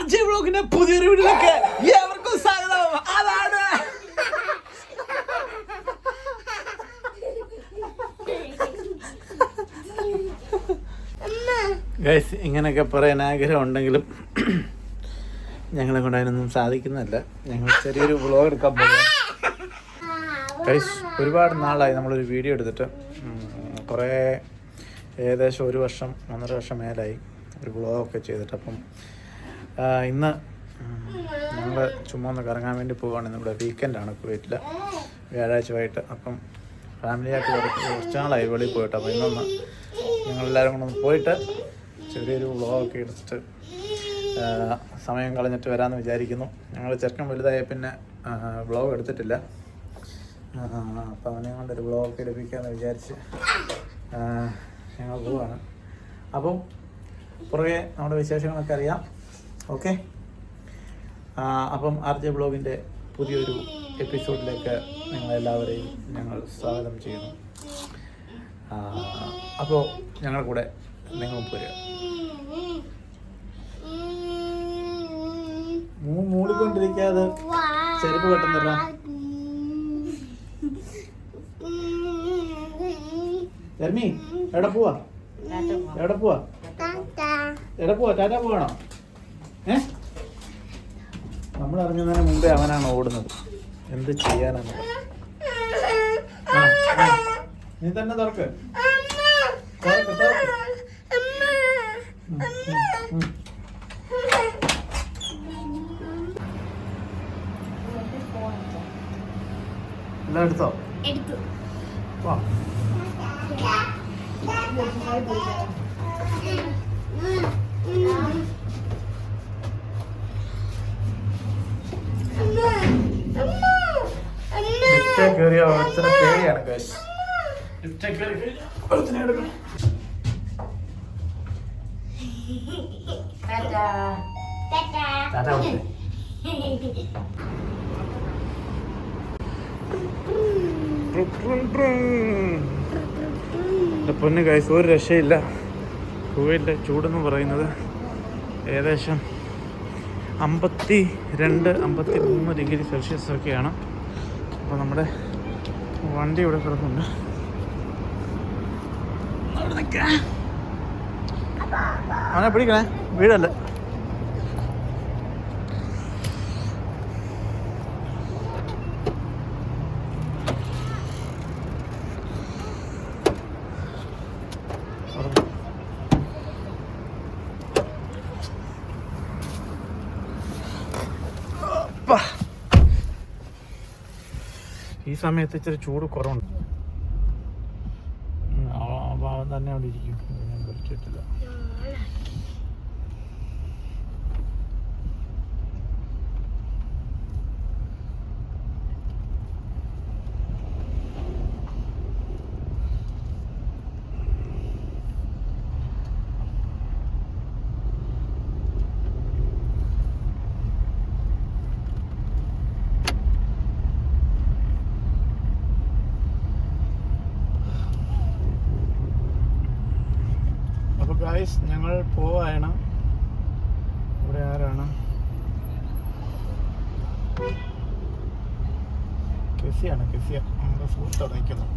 RJ വ്ലോഗിന്റെ പുതിയൊരു വീഡിയോയിലേക്ക് ഏവർക്കും സ്വാഗതം. അതാണ് ഗൈസ്, ഇങ്ങനെയൊക്കെ പറയാൻ ആഗ്രഹം ഉണ്ടെങ്കിലും ഞങ്ങളെ കൊണ്ട് അതിനൊന്നും സാധിക്കുന്നതല്ല. ഞങ്ങൾ ചെറിയൊരു വ്ലോഗ് എടുക്കാൻ പോകുക. ഗൈസ്, ഒരുപാട് നാളായി നമ്മളൊരു വീഡിയോ എടുത്തിട്ട്. കുറേ ഏകദേശം 1 വർഷം 1.5 വർഷം മേലായി ഒരു വ്ലോഗൊക്കെ ചെയ്തിട്ട്. അപ്പം ഇന്ന് ഞങ്ങൾ ചുമ്മാ ഒന്ന് കറങ്ങാൻ വേണ്ടി പോവുകയാണ്. നമ്മുടെ വീക്കെൻഡാണ് കുവൈറ്റിൽ, വ്യാഴാഴ്ച വൈകിട്ട്. അപ്പം ഫാമിലിയായിട്ട് കുറച്ച് നാളായി വെളിയിൽ പോയിട്ട്. അപ്പോൾ ഇന്നൊന്ന് ഞങ്ങളെല്ലാവരും കൂടെ ഒന്ന് പോയിട്ട് ചെറിയൊരു വ്ലോഗൊക്കെ എടുത്തിട്ട് സമയം കളഞ്ഞിട്ട് വരാമെന്ന് വിചാരിക്കുന്നു. ഞങ്ങൾ ചെറുക്കൻ വലുതായ പിന്നെ വ്ലോഗ് എടുത്തിട്ടില്ല. അപ്പോൾ അവനെ കൊണ്ടൊരു വ്ലോഗൊക്കെ എടുപ്പിക്കാമെന്ന് വിചാരിച്ച് ഞങ്ങൾ പോവുകയാണ്. അപ്പം പുറകെ നമ്മുടെ വിശേഷങ്ങളൊക്കെ അറിയാം. ഓക്കെ, അപ്പം RJ വ്ലോഗിൻ്റെ പുതിയൊരു എപ്പിസോഡിലേക്ക് നിങ്ങളെല്ലാവരെയും ഞങ്ങൾ സ്വാഗതം ചെയ്യുന്നു. അപ്പോൾ ഞങ്ങളുടെ കൂടെ നിങ്ങൾ പോരുക. മൂടിക്കൊണ്ടിരിക്കാതെ ചെരുപ്പ് പെട്ടെന്നല്ല. ജർമ്മി എവിടെ പോവാ? ടാറ്റ പോവാണോ? നമ്മൾ ഇറങ്ങുന്നതിന് മുമ്പേ അവനാണ് ഓടുന്നത്. എന്ത് ചെയ്യാനാണ്? നീ തന്നെ തുറക്ക്. എല്ലാം എടുത്തോ? കയറിയ ഒരുത്തനെ പേടിയാണ്. പൊന്ന് ഗൈസ്, ഒരു രക്ഷയില്ല. കുവൈറ്റിലെ ചൂടെന്ന് പറയുന്നത് ഏകദേശം 52-53 ഡിഗ്രി സെൽഷ്യസ് ഒക്കെയാണ്. അപ്പോൾ നമ്മുടെ വണ്ടി ഇവിടെ കിടക്കുന്നുണ്ട്. അവനെ പിടിക്കണേ, വീടല്ലേ. ഈ സമയത്ത് ഇച്ചിരി ചൂട് കുറവുണ്ട്. അവൻ തന്നെ അവിടെ ഇരിക്കും. ഞാൻ വിളിച്ചിട്ടില്ല. ഗൈസ്, ഞങ്ങൾ പോവാണ്. ഇവിടെ ആരാണ്? കെസിയ നമ്മുടെ സുഹൃത്താണ് നിൽക്കുന്നത്.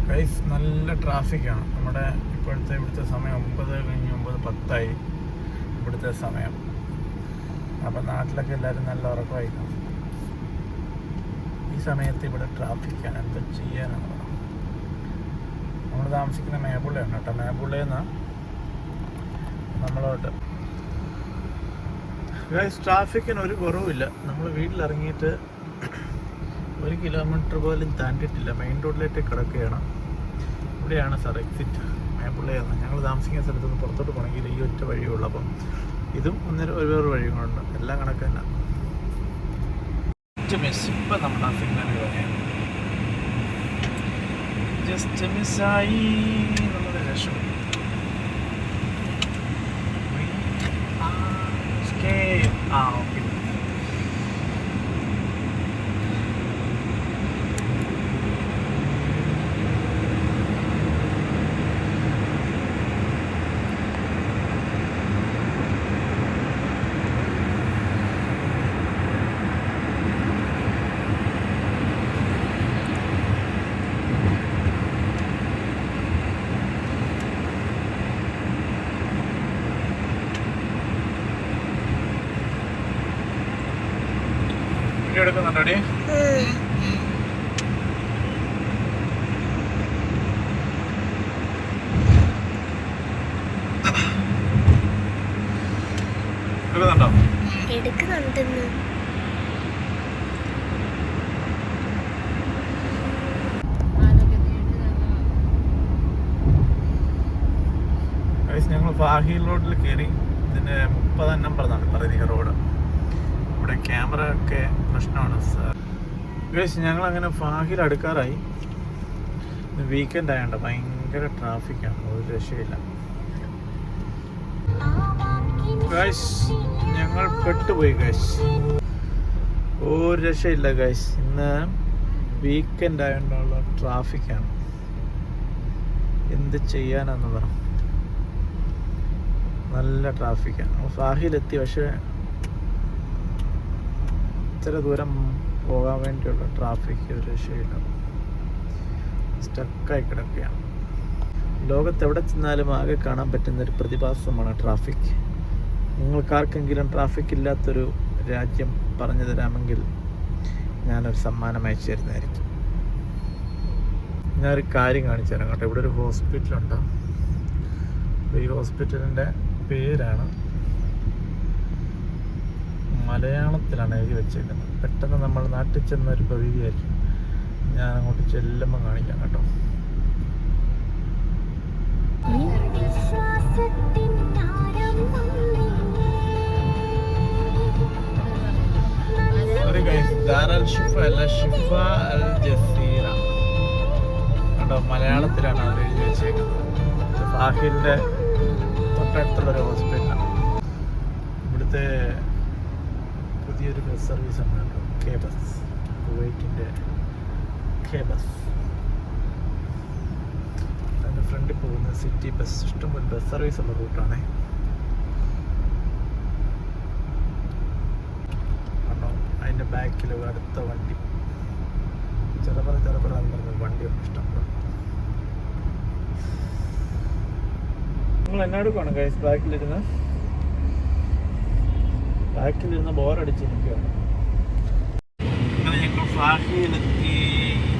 ഗൈസ്, നല്ല ട്രാഫിക്കാണ്. നമ്മുടെ ഇവിടുത്തെ സമയം 9:10 ഇവിടുത്തെ സമയം. അപ്പം നാട്ടിലൊക്കെ എല്ലാവരും നല്ല ഉറക്കമായിരിക്കും. ഈ സമയത്ത് ഇവിടെ ട്രാഫിക്കാണ്. എന്താ ചെയ്യാനാണ്? നമ്മൾ താമസിക്കുന്ന മേബുള്ളയാണ് കേട്ടോ. മേബുള്ളയിൽ നിന്ന് നമ്മളോട്ട് ഗൈസ് ട്രാഫിക്കിന് ഒരു കുറവുമില്ല. നമ്മൾ വീട്ടിലിറങ്ങിയിട്ട് 1 കിലോമീറ്റർ പോലും താണ്ടിയിട്ടില്ല. മെയിൻ റോഡിലേക്ക് കിടക്കുകയാണ്. ഇവിടെയാണ് സാർ എക്സിറ്റ്, മേപ്പുള്ളയാണ്. ഞങ്ങൾ താമസിക്കുന്ന സ്ഥലത്ത് നിന്ന് പുറത്തോട്ട് പോകണമെങ്കിൽ ഈ ഒറ്റ വഴിയുള്ളൂ. അപ്പം ഇതും വേറൊരു വഴികളുണ്ട്. എല്ലാം കണക്ക് തന്നെ. ഇപ്പം നമ്മുടെ സിഗ്നൽ ജസ്റ്റ് മിസ്സായി. നമ്മുടെ രക്ഷപ്പെട്ടു. ഓക്കെ. എടുക്കുന്നുണ്ടോടി? എടുക്കുന്നുണ്ടോ? എടുക്കുന്നുണ്ടെന്ന്. ഞങ്ങൾ ഫാഹിൽ റോഡിൽ കയറി. ഇതിന്റെ 30 നമ്പർ എന്നാണ് പറയുന്നത് ഈ റോഡ്. ഇവിടെ ക്യാമറ ഒക്കെ പ്രശ്നമാണ് സാർ. ഗൈസ് ഞങ്ങളങ്ങനെ ഫാഹിൽ അടുക്കാറായി. വീക്കെൻഡ് ആയതുകൊണ്ട് ഭയങ്കര ട്രാഫിക്കാണ്, ഒരു രക്ഷയില്ല. ഗൈസ് ഞങ്ങൾ പെട്ടുപോയി ഗൈസ്, ഒരു രക്ഷയില്ല ഗൈസ്. ഇന്ന് വീക്കെൻഡ് ആയതുകൊണ്ടുള്ള ട്രാഫിക്കാണ്. എന്ത് ചെയ്യാനാന്ന് പറ, നല്ല ട്രാഫിക്കാണ്. ഫാഹിലെത്തി, പക്ഷേ ഇത്ര ദൂരം പോകാൻ വേണ്ടിയുള്ള ട്രാഫിക് ഒരു രക്ഷയില്ല, സ്റ്റക്കായി കിടക്കുകയാണ്. ലോകത്ത് എവിടെ ചെന്നാലും ആകെ കാണാൻ പറ്റുന്ന ഒരു പ്രതിഭാസമാണ് ട്രാഫിക്. നിങ്ങൾക്കാർക്കെങ്കിലും ട്രാഫിക് ഇല്ലാത്തൊരു രാജ്യം പറഞ്ഞു തരാമെങ്കിൽ ഞാനൊരു സമ്മാനം അയച്ചു തരുന്നതായിരിക്കും. ഞാനൊരു കാര്യം കാണിച്ചു തരാം കേട്ടോ. ഇവിടെ ഒരു ഹോസ്പിറ്റലുണ്ട്. ഈ ഹോസ്പിറ്റലിൻ്റെ പേരാണ് മലയാളത്തിലാണ് എഴുതി വെച്ചേക്കുന്നത്. പെട്ടെന്ന് നമ്മൾ നാട്ടിൽ ചെന്നൊരു പ്രതീതിയായിരിക്കും. ഞാൻ അങ്ങോട്ട് ചെല്ലുമ്പോൾ കാണിക്കാം കേട്ടോ. കേട്ടോ, മലയാളത്തിലാണ് അവർ എഴുതി വെച്ചേക്കുന്നത്. ഫാഹിലിൻ്റെ തൊട്ടടുത്തുള്ളൊരു ഹോസ്പിറ്റലാണ്. ഇവിടുത്തെ പുതിയൊരു ബസ് സർവീസ് ആണ് കേട്ടോ, കെ ബസ്, കുവൈറ്റിൻ്റെ കെ ബസ്. അതിൻ്റെ ഫ്രണ്ടിൽ പോകുന്ന സിറ്റി ബസ്, ഇഷ്ടംപോലെ ബസ് സർവീസ് ഉള്ള റൂട്ടാണേ. കേട്ടോ, അതിൻ്റെ ബാക്കിൽ അടുത്ത വണ്ടി ചെറുപ്പറ വണ്ടിയൊന്നും ഇഷ്ടംപോലെ. നിങ്ങൾ എന്നാടുക്കാണ് ഗൈസ് ബാക്കിലിരുന്ന് ബോറടിച്ചിരിക്കുകയാണ്. അങ്ങനെ ഞങ്ങൾ ഫാഹിലെത്തി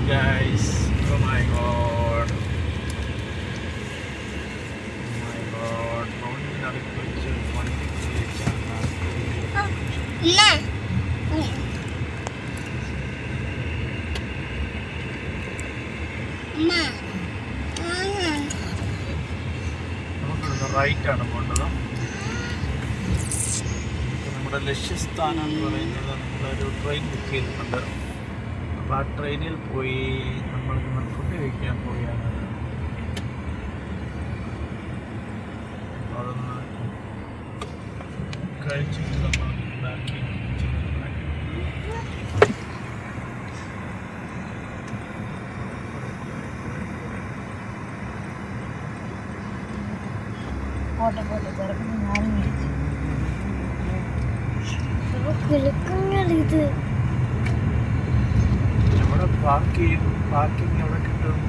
ഗൈസ്. ഓ മൈ ഗോഡ്, റോഡിനടുത്ത് വെച്ച് വണ്ടി റൈറ്റാണ് പോകേണ്ടത്. നമ്മുടെ ലക്ഷ്യസ്ഥാനം എന്ന് പറയുന്നത് നമ്മളൊരു ട്രെയിൻ ബുക്ക് ചെയ്തിട്ടുണ്ട്. അപ്പോൾ ആ ട്രെയിനിൽ പോയി നമ്മൾ ഫുഡ് കഴിക്കാൻ പോവുകയാണ്. അതൊന്ന് കഴിച്ചിട്ട് നമ്മൾ ബാക്കി എവിടെ പാർക്കിംഗ് എവിടെ കിട്ടും?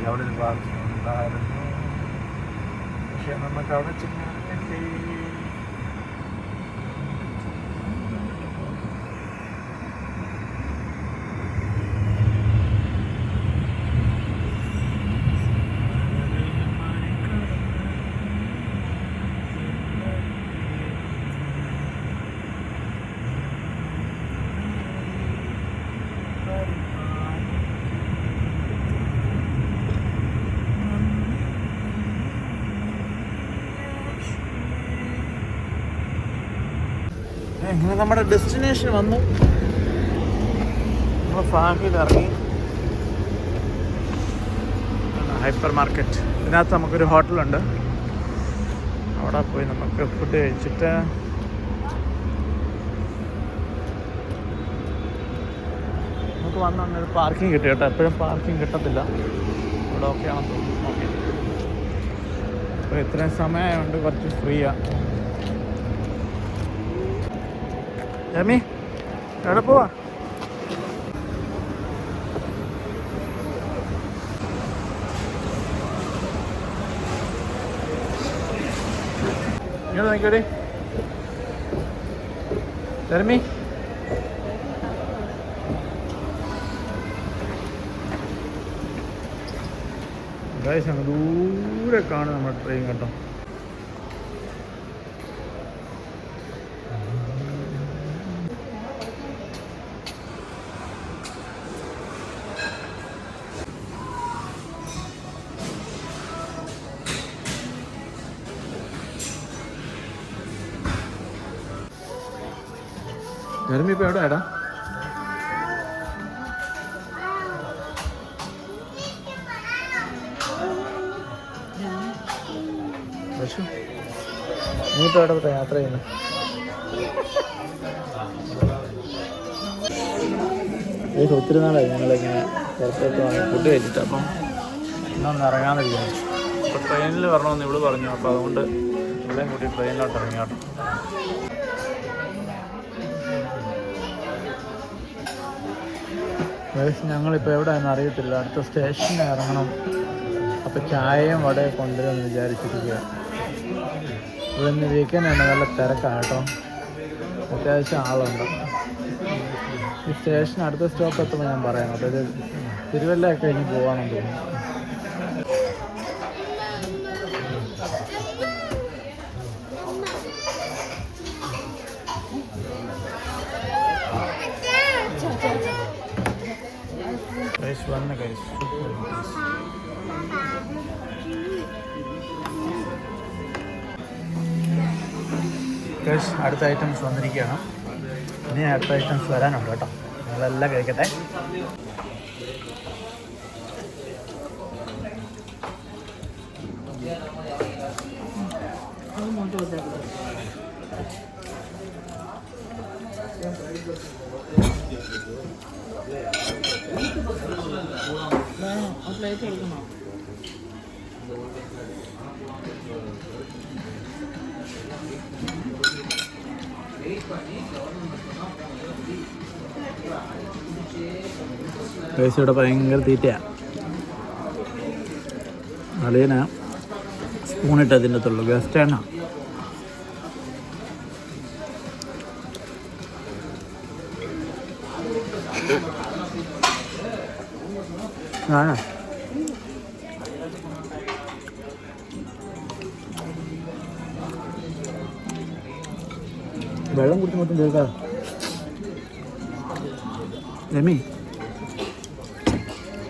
അവിടെ ഒരു പാർക്കിംഗ് ഉണ്ടായിരുന്നു, പക്ഷെ നമുക്ക് അവിടെ ചെന്ന് അങ്ങനെ നമ്മുടെ ഡെസ്റ്റിനേഷൻ വന്നു. നമ്മൾ ഫാഹിൽ ഇറങ്ങി. ഹൈപ്പർ മാർക്കറ്റ്, ഇതിനകത്ത് നമുക്കൊരു ഹോട്ടലുണ്ട്. അവിടെ പോയി നമുക്ക് ഫുഡ് കഴിച്ചിട്ട് നമുക്ക് വന്നൊരു പാർക്കിംഗ് കിട്ടി കേട്ടോ. എപ്പോഴും പാർക്കിംഗ് കിട്ടത്തില്ല, ഇവിടെ ഓക്കെ ആണെന്ന് തോന്നുന്നു. ഓക്കെ, അപ്പോൾ ഇത്രയും സമയമായതുകൊണ്ട് കുറച്ച് ഫ്രീയാണ്. ജമി എവിടെ പോവാ? ഇങ്ങോട്ട് നോക്കിയോടെ ജർമ്മി. ഗൈസ് അങ്ങ് ദൂരെ കാണും നമ്മുടെ ട്രെയിൻ കേട്ടോ. ജർമ്മി ഇപ്പോൾ എവിടെയാടാ? നീ ഇപ്പോൾ എവിടെ യാത്ര ചെയ്യുന്നു? ഒത്തിരി നാളായി ഞങ്ങളിങ്ങനെ പുറത്തോട്ട് വാങ്ങി ഫുഡ് കഴിച്ചിട്ട്. അപ്പം ഇന്നൊന്ന് ഇറങ്ങാമെന്ന് വിചാരിച്ചു. അപ്പോൾ ട്രെയിനിൽ വരണമെന്ന് ഇവള് പറഞ്ഞു. അപ്പോൾ അതുകൊണ്ട് ഇവിടെയും കൂട്ടി ട്രെയിനിലോട്ട് ഇറങ്ങിയാട്ടോ. ഞങ്ങളിപ്പോൾ എവിടെയാണെന്ന് അറിയത്തില്ല. അടുത്ത സ്റ്റേഷനിൽ ഇറങ്ങണം. അപ്പോൾ ചായയും വടയും കൊണ്ടുവരുമെന്ന് വിചാരിച്ചിരിക്കുക. ഇവിടെ നിന്ന് വീക്കെൻഡാണ്, നല്ല തിരക്കാണ് കേട്ടോ. അത്യാവശ്യം ആളുണ്ട്. ഈ സ്റ്റേഷൻ അടുത്ത സ്റ്റോപ്പ് എത്തുമ്പോൾ ഞാൻ പറയാം. അതൊരു തിരുവല്ലയൊക്കെ കഴിഞ്ഞ് പോകാമെന്ന് തോന്നുന്നു. വന്ന കൈസ് അടുത്ത ഐറ്റംസ് വന്നിരിക്കുകയാണ്. ഇനി അടുത്ത ഐറ്റംസ് വരാനുണ്ട് കേട്ടോ. ഞങ്ങളെല്ലാം കഴിക്കട്ടെ. പ്ലേറ്റ് എടുക്കണോ? പൈസ ഇവിടെ ഭയങ്കര തീറ്റയാണ്. അളിയന സ്പൂണിട്ട് അതിൻ്റെ അകത്തുള്ളൂ. ഗസ്റ്റാണ്. ആണോ? വെള്ളം കുടിച്ച് മൊത്തം തീർക്കാതെ. രമി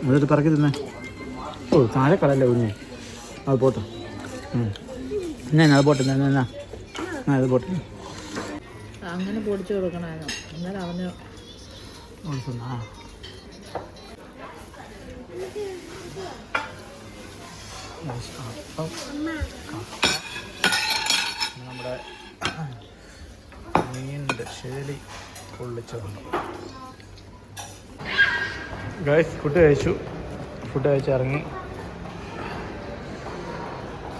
എന്നിട്ട് പറക്കി തിന്നേ. ഓ താഴെ കളല്ലേ കുഞ്ഞേ. അത് പോട്ടെ. എന്നാ അത് പോട്ടെ. എന്നാ അത് പോട്ടെ. അങ്ങനെ പൊടിച്ചു കൊടുക്കണമായിരുന്നു. എന്നാലും അവന് നമ്മുടെ മീനിൻ്റെ ശേലി പൊള്ളിച്ചതുണ്ട്. Guys food കഴിച്ചിറങ്ങി.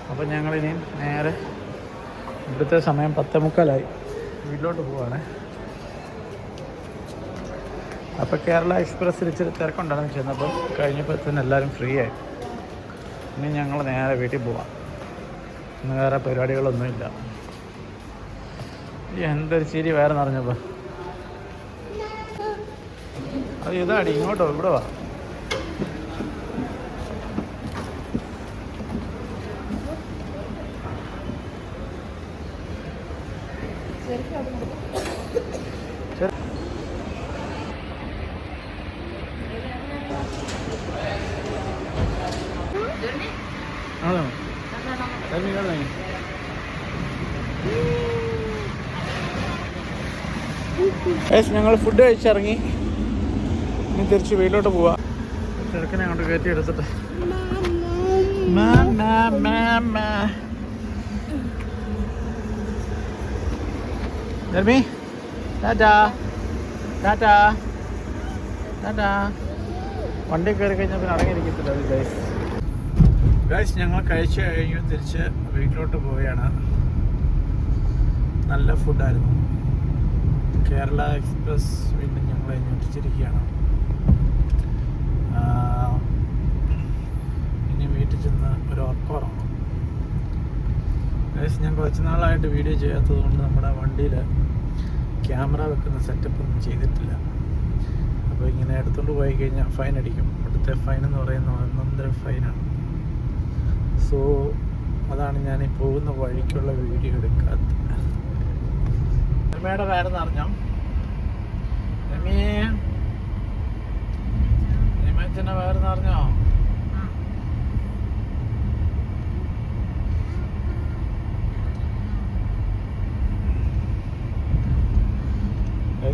അപ്പം ഞങ്ങളിനി നേരെ ഇവിടുത്തെ സമയം 10:45 വീട്ടിലോട്ട് പോവാണ്. അപ്പോൾ കേരള എക്സ്പ്രസ്സിൽ ഇച്ചിരി തിരക്കുണ്ടായിരുന്നു ചെന്നപ്പോൾ. കഴിഞ്ഞപ്പോൾ തന്നെ എല്ലാവരും ഫ്രീ ആയി. ഇനി ഞങ്ങൾ നേരെ വീട്ടിൽ പോവാം. ഇന്ന് വേറെ പരിപാടികളൊന്നുമില്ല. എന്തൊരു ചിരി വേറെ നിറഞ്ഞപ്പോൾ. അത് ഇതാടി ഇങ്ങോട്ടോ, ഇവിടെ വാ. ആണോ? ഞങ്ങൾ ഫുഡ് കഴിച്ചിറങ്ങി. ഇനി തിരിച്ച് വീട്ടിലോട്ട് പോവാം. ചെറുക്കനെ അങ്ങോട്ട് കയറ്റി എടുത്തിട്ട് ധർമ്മി ടാറ്റാ ടാറ്റാ ടാറ്റാ. വണ്ടി കയറി കഴിഞ്ഞാൽ പിന്നെ അടങ്ങിയിരിക്കത്തില്ല അത് ഗൈസ്. ഗൈസ് ഞങ്ങൾ കഴിച്ചു കഴിഞ്ഞു തിരിച്ച് വീട്ടിലോട്ട് പോവുകയാണ്. നല്ല ഫുഡായിരുന്നു. കേരള എക്സ്പ്രസ് വീണ്ടും ഞങ്ങളെ ഞെട്ടിച്ചിരിക്കുകയാണ്. ഇനി വീട്ടിൽ ചെന്ന് ഒരു ഉറക്കമാണ്. ഗൈസ് ഞാൻ കുറച്ച് നാളായിട്ട് വീഡിയോ ചെയ്യാത്തത് കൊണ്ട് നമ്മുടെ വണ്ടിയിൽ ക്യാമറ വെക്കുന്ന സെറ്റപ്പ് ഒന്നും ചെയ്തിട്ടില്ല. അപ്പോൾ ഇങ്ങനെ എടുത്തുകൊണ്ട് പോയി കഴിഞ്ഞാൽ ഫൈൻ അടിക്കും. ഇവിടുത്തെ ഫൈൻ എന്ന് പറയുന്നത് 1.5 ഫൈനാണ്. സോ അതാണ് ഞാൻ ഈ പോകുന്ന വഴിക്കുള്ള വീഡിയോ എടുക്കാത്തത്. രമയുടെ പേരെന്ന് അറിഞ്ഞോ? രമേച്ചൻ്റെ പേരെന്ന് അറിഞ്ഞോ?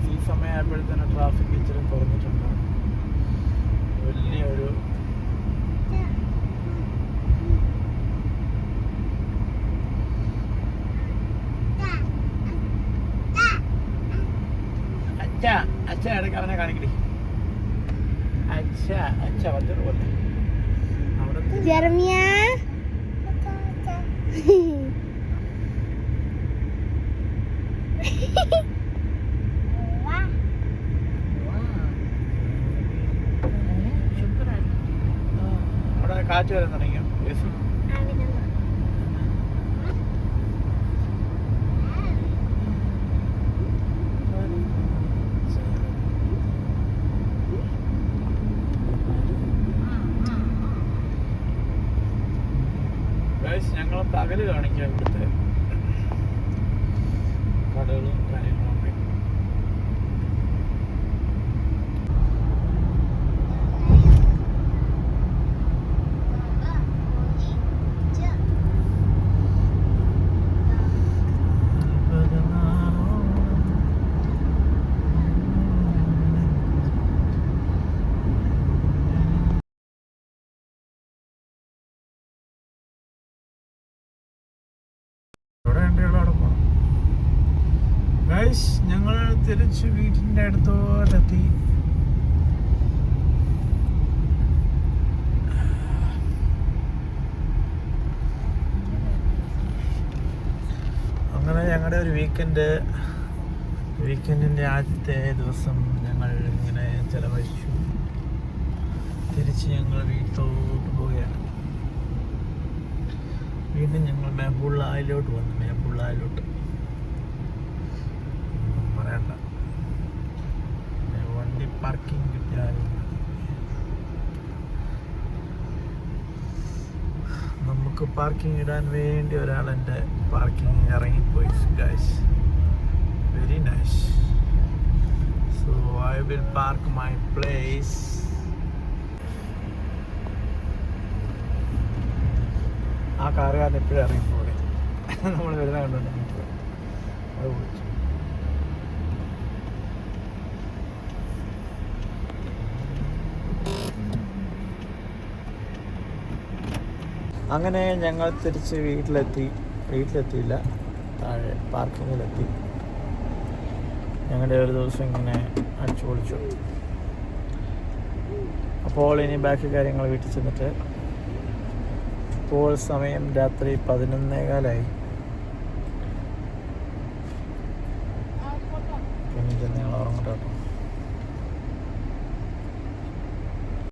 ഈ സമയമായപ്പോഴത്തേന് ട്രാഫിക് ഇച്ചിരി കുറഞ്ഞിട്ടുണ്ട്. വലിയൊരു അച്ഛ ഇടയ്ക്ക് അവനെ കാണിക്കടി. അച്ഛ വന്നിട്ട് പോലെ അവിടെ അവിടെ കാറ്റ് വരാൻ തുടങ്ങിയോ? ഞങ്ങൾ പകല് കാണിക്കാം ഇവിടുത്തെ കടകളും കാര്യങ്ങളൊക്കെ. ഞങ്ങൾ തിരിച്ച് വീട്ടിൻ്റെ അടുത്തോട്ടെത്തി. അങ്ങനെ ഞങ്ങളുടെ ഒരു വീക്കെൻഡിൻ്റെ ആദ്യത്തെ ദിവസം ഞങ്ങൾ ഇങ്ങനെ ചെലവഴിച്ചു. തിരിച്ച് ഞങ്ങൾ വീട്ടിലോട്ട് പോവുകയാണ്. വീണ്ടും ഞങ്ങൾ മേപ്പുള്ളായിലോട്ട് വന്നു. മേപ്പുള്ളായിലോട്ട് പറയണ്ട, വണ്ടി പാർക്കിംഗ് കിട്ടിയാലും നമുക്ക് പാർക്കിംഗ് ഇടാൻ വേണ്ടി ഒരാളെൻ്റെ പാർക്കിംഗ് ഇറങ്ങിപ്പോയി guys. Very nice. So I will park my place. ആ കാറുകാരൻ എപ്പോഴും ഇറങ്ങിപ്പോയി. നമ്മൾ വരുന്ന കണ്ടുകൊണ്ട് അത് വിളിച്ചു. അങ്ങനെ ഞങ്ങൾ തിരിച്ച് വീട്ടിലെത്തിയില്ല, താഴെ പാർക്കിങ്ങിലെത്തി. ഞങ്ങളുടെ ഒരു ദിവസം ഇങ്ങനെ അടിച്ചു പൊളിച്ചു. അപ്പോൾ ഇനി ബാക്കി കാര്യങ്ങൾ വീട്ടിൽ ചെന്നിട്ട്, ഇപ്പോൾ സമയം രാത്രി 11:15. പിന്നെ ചെന്ന് ഞങ്ങൾ ഉറങ്ങട്ടെ.